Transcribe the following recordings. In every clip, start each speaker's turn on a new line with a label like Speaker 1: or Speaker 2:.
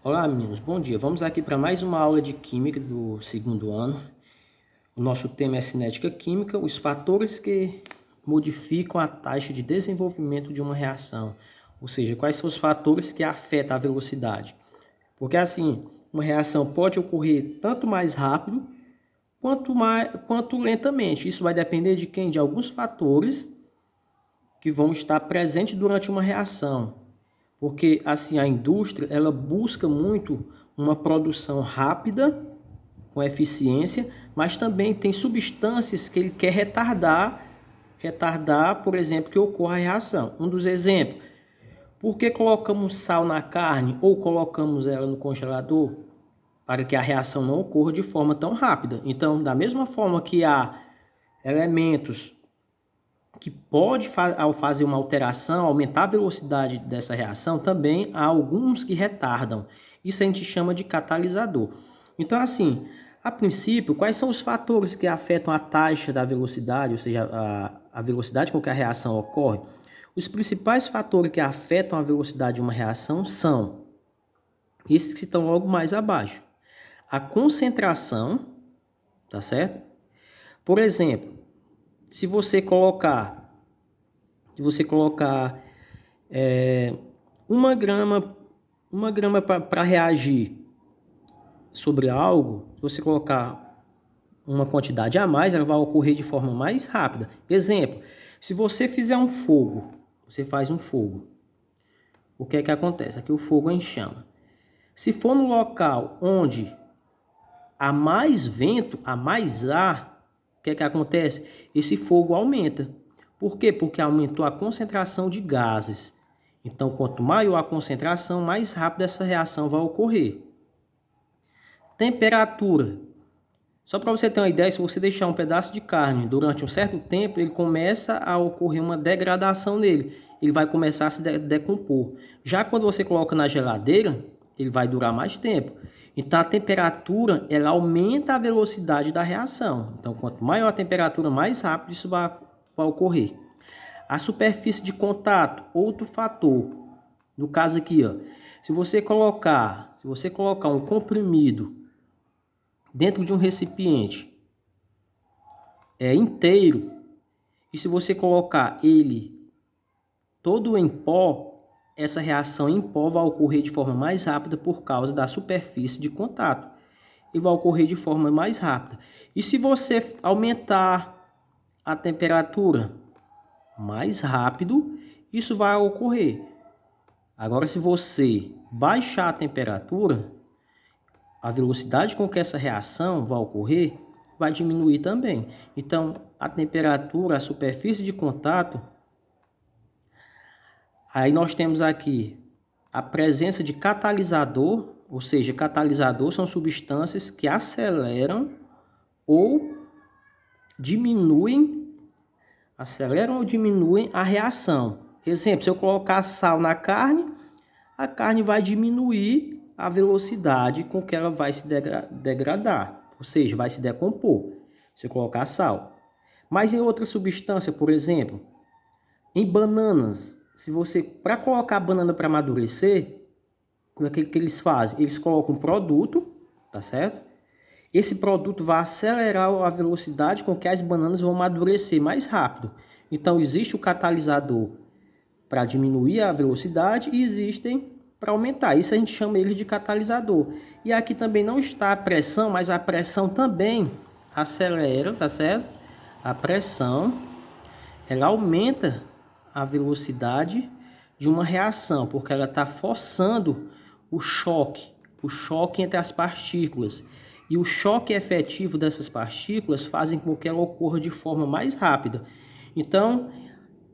Speaker 1: Olá, meninos, bom dia. Vamos aqui para mais uma aula de Química do segundo ano. O nosso tema é Cinética Química, os fatores que modificam a taxa de desenvolvimento de uma reação. Ou seja, quais são os fatores que afetam a velocidade. Porque assim, uma reação pode ocorrer tanto mais rápido quanto lentamente. Isso vai depender de quem? De alguns fatores que vão estar presentes durante uma reação. Porque assim a indústria ela busca muito uma produção rápida, com eficiência, mas também tem substâncias que ele quer retardar, por exemplo, que ocorra a reação. Um dos exemplos, por que colocamos sal na carne ou colocamos ela no congelador? Para que a reação não ocorra de forma tão rápida. Então, da mesma forma que há elementos que pode, ao fazer uma alteração, aumentar a velocidade dessa reação, também há alguns que retardam. Isso a gente chama de catalisador. Então, assim, a princípio, quais são os fatores que afetam a taxa da velocidade, ou seja, a velocidade com que a reação ocorre? Os principais fatores que afetam a velocidade de uma reação são esses que estão logo mais abaixo. A concentração, tá certo? Por exemplo, se você colocar uma grama para reagir sobre algo, se você colocar uma quantidade a mais, ela vai ocorrer de forma mais rápida. Exemplo, se você fizer um fogo, você faz um fogo, o que é que acontece? Aqui o fogo é em chama. Se for no local onde há mais vento, há mais ar, o que é que acontece? Esse fogo aumenta. Por quê? Porque aumentou a concentração de gases. Então, quanto maior a concentração, mais rápido essa reação vai ocorrer. Temperatura. Só para você ter uma ideia, se você deixar um pedaço de carne durante um certo tempo, ele começa a ocorrer uma degradação nele. Ele vai começar a se decompor. Já quando você coloca na geladeira, ele vai durar mais tempo. Então, a temperatura, ela aumenta a velocidade da reação. Então, quanto maior a temperatura, mais rápido isso vai ocorrer. A superfície de contato, outro fator. No caso aqui, ó, se você colocar um comprimido dentro de um recipiente inteiro, e se você colocar ele todo em pó, essa reação em pó vai ocorrer de forma mais rápida por causa da superfície de contato. E vai ocorrer de forma mais rápida. E se você aumentar a temperatura mais rápido, isso vai ocorrer. Agora, se você baixar a temperatura, a velocidade com que essa reação vai ocorrer vai diminuir também. Então, a temperatura, a superfície de contato, aí nós temos aqui a presença de catalisador, ou seja, catalisador são substâncias que aceleram ou diminuem a reação. Exemplo, se eu colocar sal na carne, a carne vai diminuir a velocidade com que ela vai se degradar, ou seja, vai se decompor, se eu colocar sal. Mas em outra substância, por exemplo, em bananas, se você, para colocar a banana para amadurecer, o que eles fazem? Eles colocam um produto, tá certo? Esse produto vai acelerar a velocidade com que as bananas vão amadurecer mais rápido. Então, existe o catalisador para diminuir a velocidade e existem para aumentar. Isso a gente chama ele de catalisador. E aqui também não está a pressão, mas a pressão também acelera, tá certo? A pressão, ela aumenta a velocidade de uma reação, porque ela está forçando o choque entre as partículas. E o choque efetivo dessas partículas fazem com que ela ocorra de forma mais rápida. Então,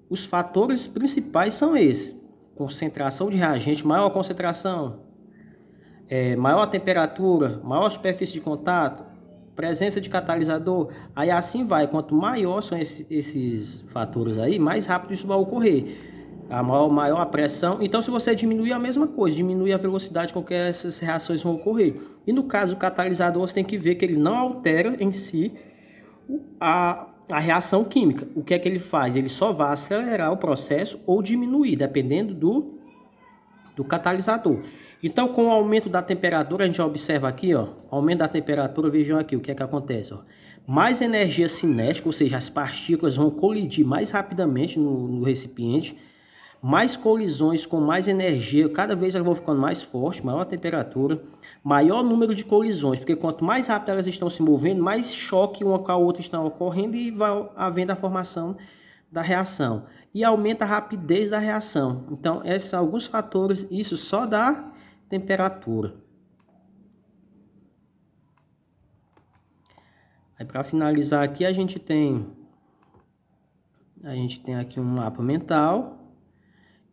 Speaker 1: os fatores principais são esses: concentração de reagente, maior a concentração, maior a temperatura, maior a superfície de contato, presença de catalisador, aí assim vai. Quanto maior são esses fatores aí, mais rápido isso vai ocorrer. A maior a pressão. Então, se você diminuir a mesma coisa, diminui a velocidade com que essas reações vão ocorrer. E no caso do catalisador, você tem que ver que ele não altera em si a reação química. O que é que ele faz? Ele só vai acelerar o processo ou diminuir, dependendo do catalisador. Então, com o aumento da temperatura, a gente já observa aqui, ó, o aumento da temperatura, vejam aqui o que é que acontece, ó. Mais energia cinética, ou seja, as partículas vão colidir mais rapidamente no recipiente, mais colisões com mais energia, cada vez elas vão ficando mais fortes, maior a temperatura, maior número de colisões, porque quanto mais rápido elas estão se movendo, mais choque uma com a outra está ocorrendo e vai havendo a formação da reação. E aumenta a rapidez da reação. Então, esses são alguns fatores, isso só da temperatura. Aí, para finalizar aqui, a gente tem aqui um mapa mental,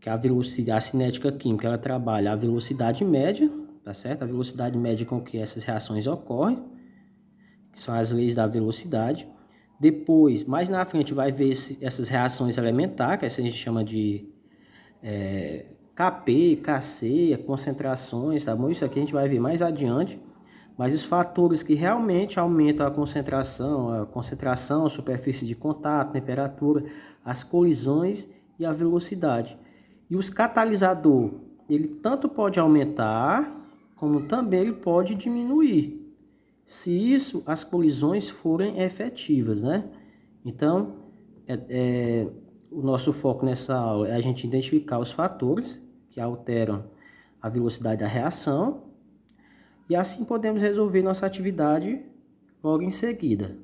Speaker 1: que é a velocidade, a cinética química, ela trabalha a velocidade média, tá certo? A velocidade média com que essas reações ocorrem, que são as leis da velocidade. Depois, mais na frente, vai ver essas reações elementares, que a gente chama de Kp, Kc, concentrações, tá bom? Isso aqui a gente vai ver mais adiante. Mas os fatores que realmente aumentam a concentração, a superfície de contato, temperatura, as colisões e a velocidade. E os catalisadores, ele tanto pode aumentar, como também ele pode diminuir, se isso, as colisões forem efetivas, né? Então, o nosso foco nessa aula é a gente identificar os fatores que alteram a velocidade da reação, e assim podemos resolver nossa atividade logo em seguida.